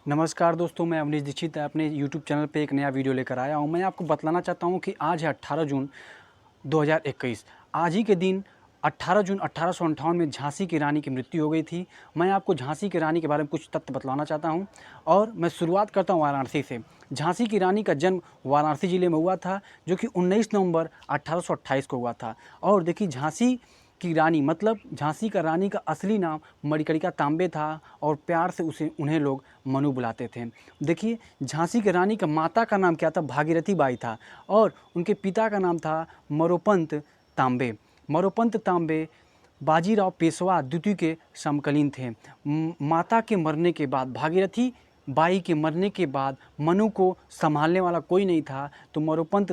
नमस्कार दोस्तों, मैं अवनीश दीक्षित अपने यूट्यूब चैनल पे एक नया वीडियो लेकर आया हूँ। मैं आपको बतलाना चाहता हूँ कि आज है 18 जून 2021। आज ही के दिन 18 जून 1858 में झांसी की रानी की मृत्यु हो गई थी। मैं आपको झांसी की रानी के बारे में कुछ तथ्य बतलाना चाहता हूँ और मैं शुरुआत करता हूँ वाराणसी से। झांसी की रानी का जन्म वाराणसी ज़िले में हुआ था, जो कि 19 नवंबर 1828 को हुआ था। और देखिए, झांसी की रानी मतलब झांसी का रानी का असली नाम मणिकर्णिका तांबे था और प्यार से उन्हें लोग मनु बुलाते थे। देखिए, झांसी की रानी का माता का नाम क्या था? भागीरथी बाई था और उनके पिता का नाम था मोरोपंत तांबे। मोरोपंत तांबे बाजीराव पेशवा द्वितीय के समकालीन थे। माता के मरने के बाद, भागीरथी बाई के मरने के बाद मनु को संभालने वाला कोई नहीं था, तो मोरोपंत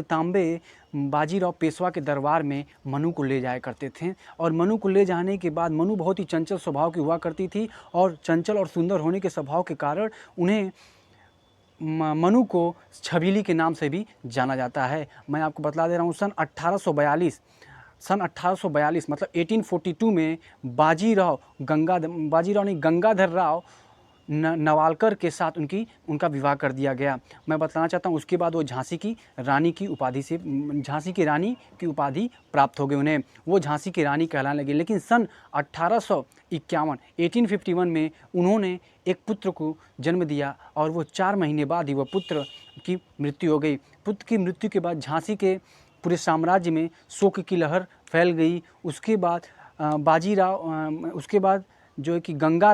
तांबे बाजीराव पेशवा के दरबार में मनु को ले जाया करते थे। और मनु को ले जाने के बाद मनु बहुत ही चंचल स्वभाव की हुआ करती थी और चंचल और सुंदर होने के स्वभाव के कारण उन्हें मनु को छबीली के नाम से भी जाना जाता है। मैं आपको बतला दे रहा हूँ, सन 1842 मतलब 1842 में गंगाधर राव नवालकर के साथ उनका विवाह कर दिया गया। मैं बताना चाहता हूँ, उसके बाद वो झांसी की रानी की उपाधि प्राप्त हो गई उन्हें। वो झांसी की रानी कहलाने लगी। लेकिन सन 1851 में उन्होंने एक पुत्र को जन्म दिया और वो 4 महीने बाद ही वह पुत्र की मृत्यु हो गई। पुत्र की मृत्यु के बाद झांसी के पूरे साम्राज्य में शोक की लहर फैल गई। उसके बाद जो है कि गंगा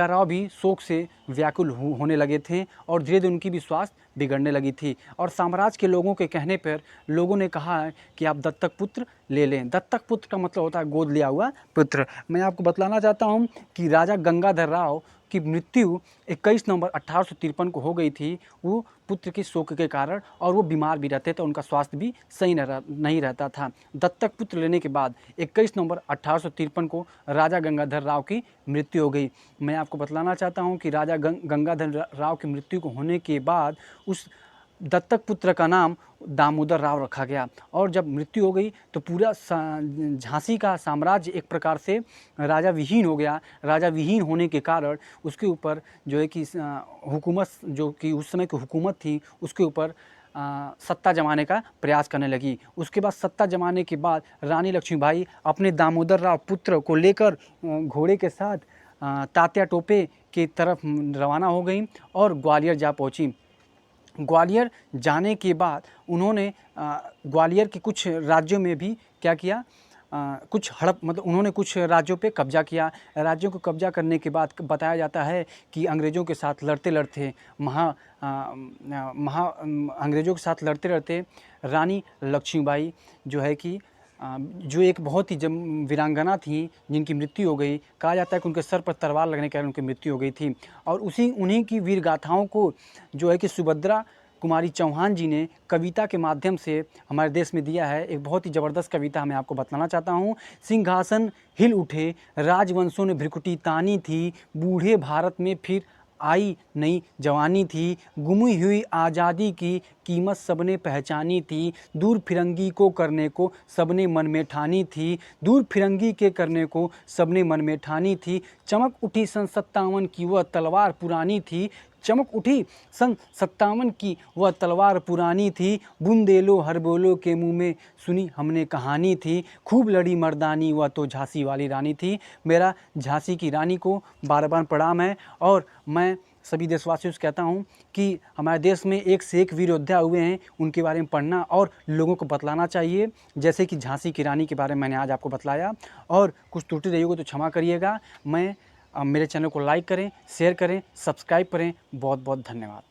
राव भी शोक से व्याकुल होने लगे थे और धीरे धीरे उनकी भी स्वास्थ्य बिगड़ने लगी थी। और साम्राज्य के लोगों के कहने पर लोगों ने कहा है कि आप दत्तक पुत्र ले लें। दत्तक पुत्र का मतलब होता है गोद लिया हुआ पुत्र। मैं आपको बतलाना चाहता हूँ कि राजा गंगाधर राव की मृत्यु 21 नवंबर 1853 को हो गई थी, वो पुत्र के शोक के कारण, और वो बीमार भी रहते थे, उनका स्वास्थ्य भी सही नहीं रहता था। दत्तक पुत्र लेने के बाद 21 नवंबर 1853 को राजा गंगाधर राव की मृत्यु हो गई। मैं आपको बतलाना चाहता हूँ कि राजा गंगाधर राव की मृत्यु को होने के बाद उस दत्तक पुत्र का नाम दामोदर राव रखा गया। और जब मृत्यु हो गई तो पूरा झांसी का साम्राज्य एक प्रकार से राजा विहीन हो गया। राजा विहीन होने के कारण उसके ऊपर जो है कि हुकूमत, जो कि उस समय की हुकूमत थी, उसके ऊपर सत्ता जमाने का प्रयास करने लगी। उसके बाद सत्ता जमाने के बाद रानी लक्ष्मीबाई अपने दामोदर राव पुत्र को लेकर घोड़े के साथ तात्या टोपे की तरफ रवाना हो गई और ग्वालियर जा पहुंची। ग्वालियर जाने के बाद उन्होंने ग्वालियर के कुछ राज्यों में भी क्या किया, उन्होंने कुछ राज्यों पे कब्जा किया। राज्यों को कब्जा करने के बाद बताया जाता है कि अंग्रेज़ों के साथ लड़ते लड़ते रानी लक्ष्मीबाई जो है कि जो एक बहुत ही वीरांगना थी जिनकी मृत्यु हो गई। कहा जाता है कि उनके सर पर तलवार लगने के कारण उनकी मृत्यु हो गई थी। और उन्हीं की वीर गाथाओं को जो है कि सुभद्रा कुमारी चौहान जी ने कविता के माध्यम से हमारे देश में दिया है। एक बहुत ही ज़बरदस्त कविता मैं आपको बतलाना चाहता हूँ। सिंहासन हिल उठे, राजवंशों ने भ्रिकुटी तानी थी, बूढ़े भारत में फिर आई नई जवानी थी, गुमी हुई आज़ादी की कीमत सबने पहचानी थी, दूर फिरंगी को करने को सबने मन में ठानी थी, दूर फिरंगी के करने को सबने मन में ठानी थी, चमक उठी सन 57 की वह तलवार पुरानी थी, चमक उठी सन 57 की वह तलवार पुरानी थी, बुंदेलो हर बोलो के मुँह में सुनी हमने कहानी थी, खूब लड़ी मर्दानी वह तो झांसी वाली रानी थी। मेरा झांसी की रानी को बार बार प्रणाम है और मैं सभी देशवासियों से कहता हूँ कि हमारे देश में एक से एक वीर योद्धा हुए हैं, उनके बारे में पढ़ना और लोगों को बतलाना चाहिए। जैसे कि झांसी की रानी के बारे में मैंने आज आपको बतलाया, और कुछ त्रुटि रही होगी तो क्षमा करिएगा। मेरे चैनल को लाइक करें, शेयर करें, सब्सक्राइब करें। बहुत बहुत धन्यवाद।